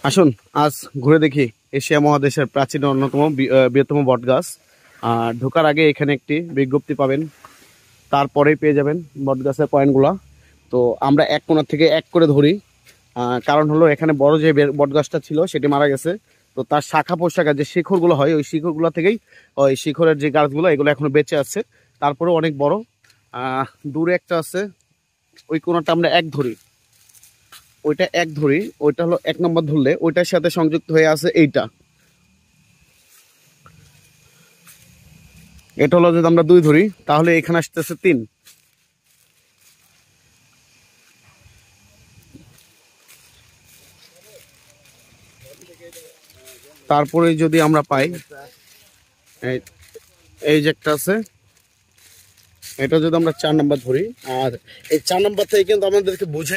আসুন আজ ঘুরে দেখি এশিয়া মহাদেশের প্রাচীন অন্যতম বৃহত্তম বটগাছ। আর ঢোকার আগে এখানে একটি বিজ্ঞপ্তি পাবেন, তারপরেই পেয়ে যাবেন বটগাছের পয়েন্টগুলো। তো আমরা এক কোণা থেকে এক করে ধরি, কারণ হলো এখানে বড় যে বটগাছটা ছিল সেটি মারা গেছে। তো তার শাখা পোশাখা যে শিখরগুলো হয় ওই শিখরগুলো থেকেই ওই শিখরের যে গাছগুলো এগুলো এখনো বেঁচে আছে, তারপরে অনেক বড়। দূরে একটা আছে, ওই কোণাটা আমরা এক ধরি, ওইটা এক ধরি, ওইটা হলো এক নম্বর ধরলে ওইটার সাথে সংযুক্ত হয়ে আছে এইটা, এটা হলো যদি আমরা দুই ধরি তাহলে এখানে আসতেছে তিন। তারপরে যদি আমরা পাই এই এই যে একটা আছে, এটা যদি আমরা 4 নাম্বার ধরি, আর এই 4 নাম্বার থেকে কিন্তু আমাদেরকে বোঝায়